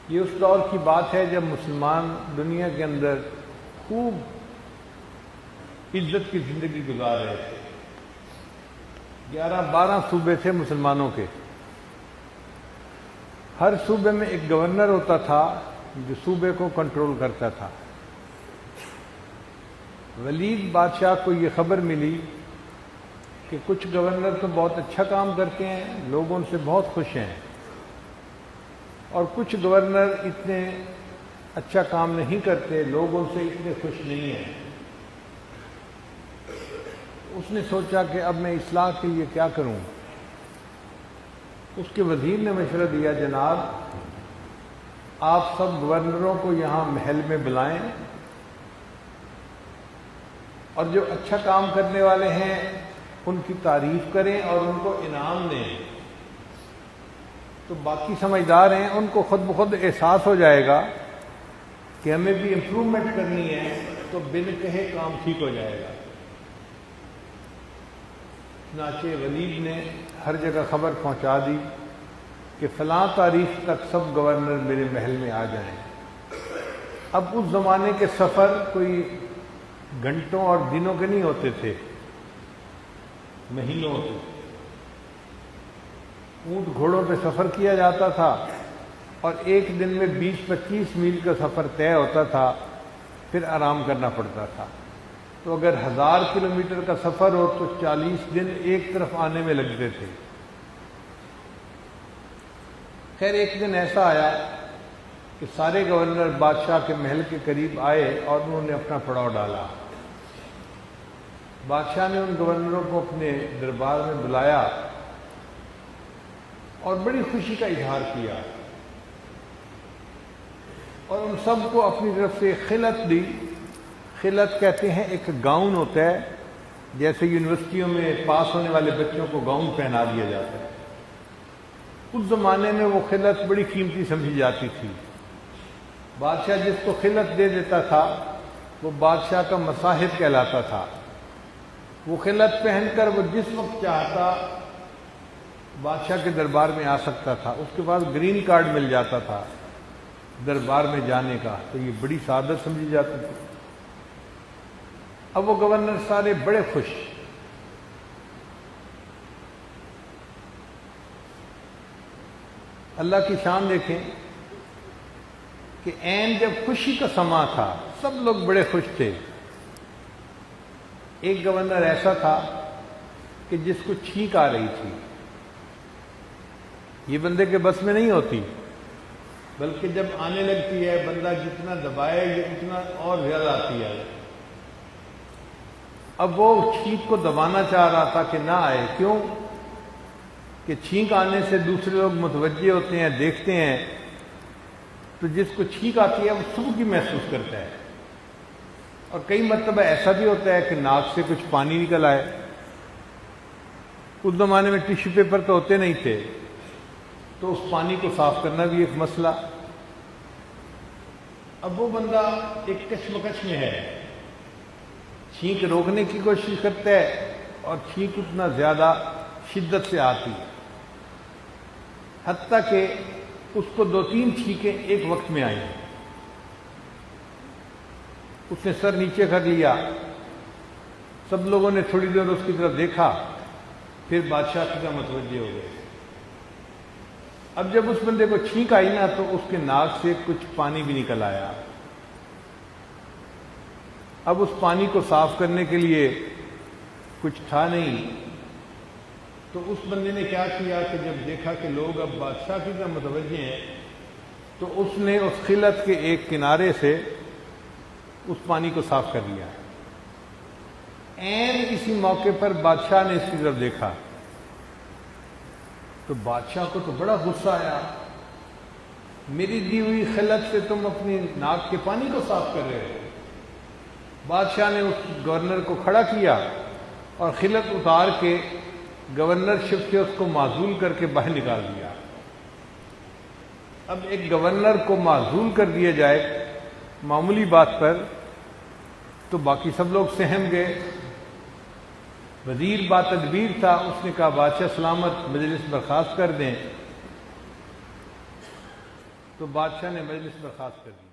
یہ اس دور کی بات ہے جب مسلمان دنیا کے اندر خوب عزت کی زندگی گزار رہے تھے۔ 11-12 صوبے تھے مسلمانوں کے، ہر صوبے میں ایک گورنر ہوتا تھا جو صوبے کو کنٹرول کرتا تھا۔ ولید بادشاہ کو یہ خبر ملی کہ کچھ گورنر تو بہت اچھا کام کرتے ہیں، لوگ ان سے بہت خوش ہیں، اور کچھ گورنر اتنے اچھا کام نہیں کرتے، لوگ ان سے اتنے خوش نہیں ہیں۔ اس نے سوچا کہ اب میں اصلاح کے لیے کیا کروں؟ اس کے وزیر نے مشورہ دیا، جناب آپ سب گورنروں کو یہاں محل میں بلائیں اور جو اچھا کام کرنے والے ہیں ان کی تعریف کریں اور ان کو انعام دیں، تو باقی سمجھدار ہیں، ان کو خود بخود احساس ہو جائے گا کہ ہمیں بھی امپروومنٹ کرنی ہے، تو بن کہے کام ٹھیک ہو جائے گا۔ چنانچہ ولید نے ہر جگہ خبر پہنچا دی کہ فلاں تاریخ تک سب گورنر میرے محل میں آ جائیں۔ اب اس زمانے کے سفر کوئی گھنٹوں اور دنوں کے نہیں ہوتے تھے، مہینوں ہوتے تھے۔ اونٹ گھوڑوں پہ سفر کیا جاتا تھا اور ایک دن میں 20-25 میل کا سفر طے ہوتا تھا، پھر آرام کرنا پڑتا تھا۔ تو اگر 1000 کلومیٹر کا سفر ہو تو 40 دن ایک طرف آنے میں لگتے تھے۔ خیر ایک دن ایسا آیا کہ سارے گورنر بادشاہ کے محل کے قریب آئے اور انہوں نے اپنا پڑاؤ ڈالا۔ بادشاہ نے ان گورنروں کو اپنے دربار میں بلایا اور بڑی خوشی کا اظہار کیا، اور ان سب کو اپنی طرف سے خلعت دی۔ خلعت کہتے ہیں ایک گاؤن ہوتا ہے، جیسے یونیورسٹیوں میں پاس ہونے والے بچوں کو گاؤن پہنا دیا جاتا ہے۔ اس زمانے میں وہ خلعت بڑی قیمتی سمجھی جاتی تھی۔ بادشاہ جس کو خلعت دے دیتا تھا وہ بادشاہ کا مصاحب کہلاتا تھا۔ وہ خلعت پہن کر وہ جس وقت چاہتا بادشاہ کے دربار میں آ سکتا تھا، اس کے بعد گرین کارڈ مل جاتا تھا دربار میں جانے کا، تو یہ بڑی سعادت سمجھی جاتی تھی۔ اب وہ گورنر سارے بڑے خوش۔ اللہ کی شان دیکھیں کہ عین جب خوشی کا سماں تھا، سب لوگ بڑے خوش تھے۔ ایک گورنر ایسا تھا کہ جس کو چھینک آ رہی تھی، یہ بندے کے بس میں نہیں ہوتی، بلکہ جب آنے لگتی ہے بندہ جتنا دبائے یہ اتنا اور زیادہ آتی ہے۔ اب وہ چھینک کو دبانا چاہ رہا تھا کہ نہ آئے، کیوں کہ چھینک آنے سے دوسرے لوگ متوجہ ہوتے ہیں، دیکھتے ہیں، تو جس کو چھینک آتی ہے وہ سوکھی محسوس کرتا ہے، اور کئی مرتبہ ایسا بھی ہوتا ہے کہ ناک سے کچھ پانی نکل آئے۔ اس زمانے میں ٹیشو پیپر تو ہوتے نہیں تھے، تو اس پانی کو صاف کرنا بھی ایک مسئلہ۔ اب وہ بندہ ایک کشمکش میں ہے، چھینک روکنے کی کوشش کرتا ہے اور چھینک اتنا زیادہ شدت سے آتی ہے، حتیٰ کہ اس کو 2-3 چھینکیں ایک وقت میں آئیں۔ اس نے سر نیچے کر لیا، سب لوگوں نے تھوڑی دیر اس کی طرف دیکھا، پھر بادشاہ کی طرف متوجہ ہو گئے۔ اب جب اس بندے کو چھینک آئی نا تو اس کے ناک سے کچھ پانی بھی نکل آیا۔ اب اس پانی کو صاف کرنے کے لیے کچھ تھا نہیں، تو اس بندے نے کیا کیا کہ جب دیکھا کہ لوگ اب بادشاہ کی طرف متوجہ ہیں، تو اس نے اس خلعت کے ایک کنارے سے اس پانی کو صاف کر لیا۔ عین اسی موقع پر بادشاہ نے اس کی طرف دیکھا، تو بادشاہ کو تو بڑا غصہ آیا، میری دی ہوئی خلعت سے تم اپنی ناک کے پانی کو صاف کر رہے ہو۔ بادشاہ نے اس گورنر کو کھڑا کیا اور خلعت اتار کے گورنرشپ سے اس کو معزول کر کے باہر نکال دیا۔ اب ایک گورنر کو معزول کر دیا جائے معمولی بات پر تو باقی سب لوگ سہم گئے۔ وزیر با تدبیر تھا، اس نے کہا بادشاہ سلامت، مجلس برخاست کر دیں۔ تو بادشاہ نے مجلس برخاست کر دی۔